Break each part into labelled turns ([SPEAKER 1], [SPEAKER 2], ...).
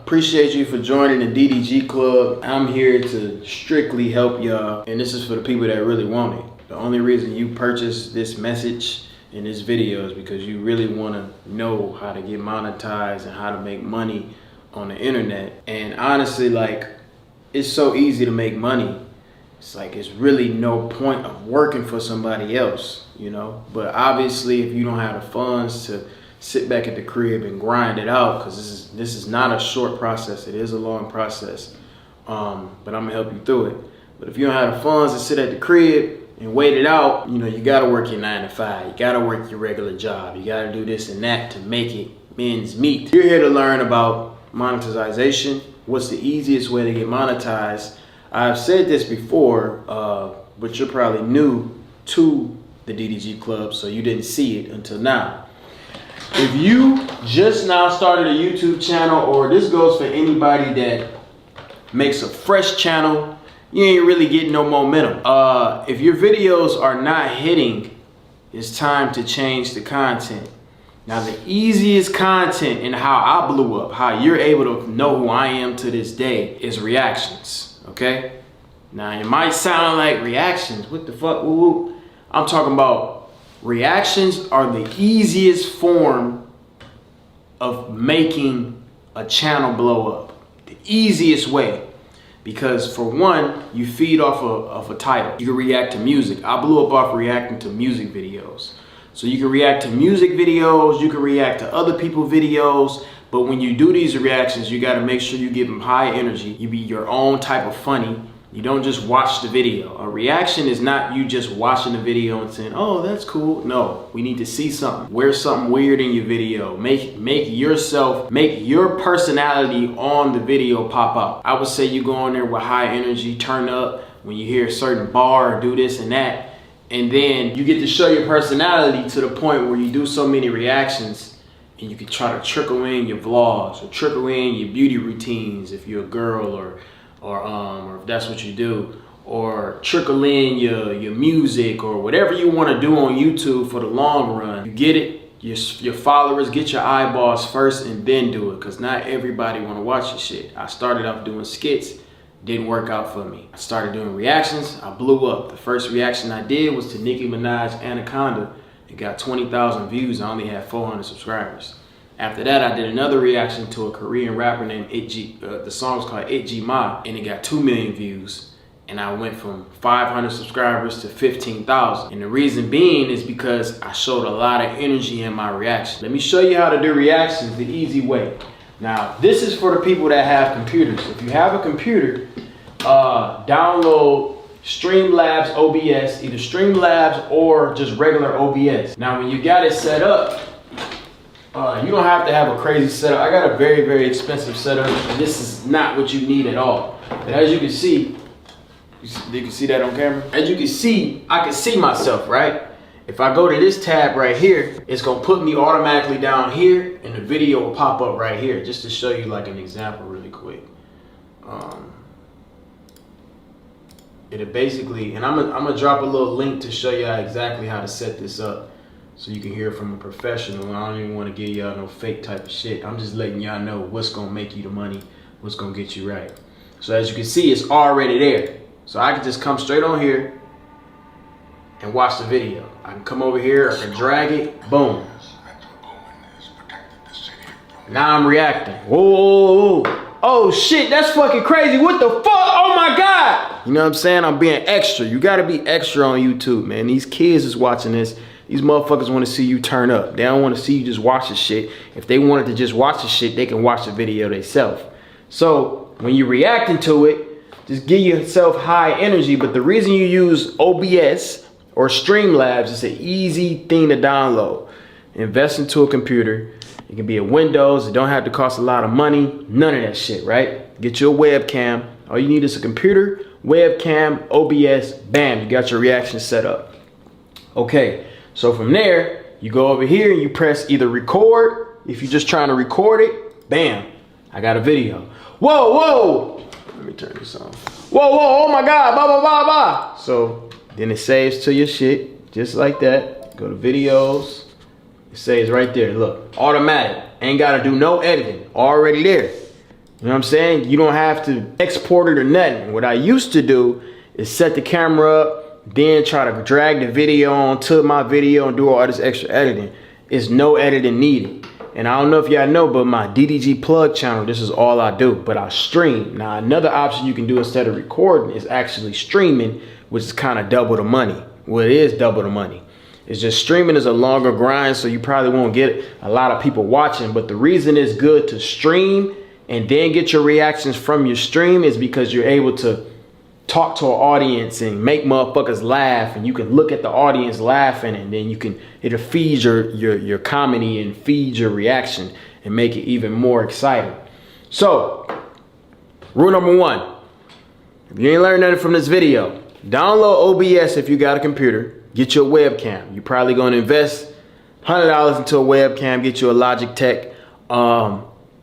[SPEAKER 1] Appreciate you for joining the DDG club. I'm here to strictly help y'all, and this is for the people that really want it. The only reason you purchase this message in this video is because you really want to know how to get monetized and how to make money on the internet. And honestly, like, it's so easy to make money. It's like, it's really no point of working for somebody else, you know? But obviously, if you don't have the funds to sit back at the crib and grind it out, because this is not a short process, it is a long process, but I'm gonna help you through it. But if you don't have the funds to sit at the crib and wait it out, you know, you gotta work your 9 to 5, you gotta work your regular job, you gotta do this and that to make it ends meet. You're here to learn about monetization, what's the easiest way to get monetized. I've said this before, but you're probably new to the DDG club, so you didn't see it until now. If you just now started a YouTube channel, or this goes for anybody that makes a fresh channel, you ain't really getting no momentum. If your videos are not hitting, it's time to change the content. Now, the easiest content and how I blew up, how you're able to know who I am to this day, is reactions, okay? Now, it might sound like reactions, what the fuck, woo-woo. I'm talking about reactions are the easiest form of making a channel blow up. The easiest way. Because for one, you feed off of a title. You can react to music. I blew up off reacting to music videos. So you can react to music videos, you can react to other people's videos, but when you do these reactions, you gotta make sure you give them high energy. You be your own type of funny. You don't just watch the video. A reaction is not you just watching the video and saying, oh, that's cool. No, we need to see something. Wear something weird in your video. Make your personality on the video pop out. I would say you go on there with high energy, turn up when you hear a certain bar or do this and that. And then you get to show your personality to the point where you do so many reactions and you can try to trickle in your vlogs or trickle in your beauty routines if you're a girl, or if that's what you do, or trickle in your music or whatever you want to do on YouTube for the long run. You get it, your followers, get your eyeballs first and then do it, because not everybody want to watch your shit. I started off doing skits, didn't work out for me. I started doing reactions, I blew up. The first reaction I did was to Nicki Minaj Anaconda. It got 20,000 views, I only had 400 subscribers. After that, I did another reaction to a Korean rapper named Itji. The song was called Itji Ma, and it got 2 million views. And I went from 500 subscribers to 15,000. And the reason being is because I showed a lot of energy in my reaction. Let me show you how to do reactions the easy way. Now, this is for the people that have computers. If you have a computer, download Streamlabs OBS, either Streamlabs or just regular OBS. Now, when you got it set up, you don't have to have a crazy setup. I got a very, very expensive setup, and this is not what you need at all. But as you can see, you can see that on camera? As you can see, I can see myself, right? If I go to this tab right here, it's gonna put me automatically down here, and the video will pop up right here, just to show you like an example really quick. It'll basically, and I'm gonna drop a little link to show you exactly how to set this up, so you can hear from a professional. I don't even want to give y'all no fake type of shit. I'm just letting y'all know what's gonna make you the money, what's gonna get you right. So as you can see, it's already there. So I can just come straight on here and watch the video. I can come over here, I can drag it, boom. Now I'm reacting. Whoa, oh shit, that's fucking crazy. What the fuck? Oh my God. You know what I'm saying? I'm being extra. You gotta be extra on YouTube, man. These kids is watching this. These motherfuckers want to see you turn up. They don't want to see you just watch the shit. If they wanted to just watch the shit, they can watch the video themselves. So when you're reacting to it, just give yourself high energy. But the reason you use OBS or Streamlabs is an easy thing to download. Invest into a computer. It can be a Windows. It don't have to cost a lot of money. None of that shit, right? Get you a webcam. All you need is a computer, webcam, OBS, bam, you got your reaction set up. Okay. So from there, you go over here and you press either record. If you're just trying to record it, bam, I got a video. Whoa, whoa. Let me turn this on. Whoa, whoa, oh my God, blah, blah, blah, blah. So then it saves to your shit, just like that. Go to videos. It says right there, look, automatic. Ain't gotta do no editing, already there. You know what I'm saying? You don't have to export it or nothing. What I used to do is set the camera up, then try to drag the video onto my video and do all this extra editing. It's no editing needed. And I don't know if y'all know, but my DDG plug channel, this is all I do, but I stream. Now, another option you can do instead of recording is actually streaming, which is kind of double the money. Well, it is double the money. It's just streaming is a longer grind, so you probably won't get a lot of people watching. But the reason it's good to stream and then get your reactions from your stream is because you're able to talk to an audience and make motherfuckers laugh, and you can look at the audience laughing, and then it'll feed your comedy and feed your reaction and make it even more exciting. So, rule number 1, if you ain't learned nothing from this video, download OBS if you got a computer, get your webcam. You're probably gonna invest $100 into a webcam, get you a Logitech.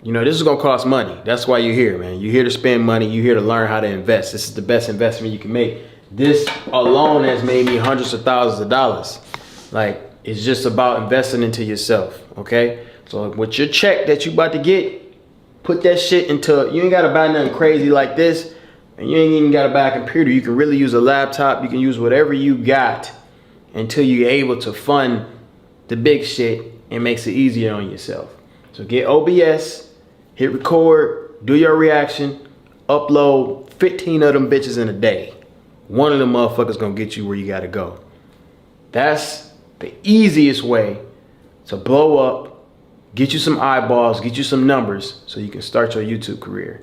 [SPEAKER 1] You know, this is gonna cost money. That's why you're here, man. You're here to spend money. You're here to learn how to invest. This is the best investment you can make. This alone has made me hundreds of thousands of dollars. Like, it's just about investing into yourself, okay? So with your check that you about to get, put that shit into, you ain't gotta buy nothing crazy like this, and you ain't even gotta buy a computer. You can really use a laptop. You can use whatever you got until you're able to fund the big shit and makes it easier on yourself. So get OBS, hit record, do your reaction, upload 15 of them bitches in a day. One of them motherfuckers gonna get you where you gotta go. That's the easiest way to blow up, get you some eyeballs, get you some numbers so you can start your YouTube career.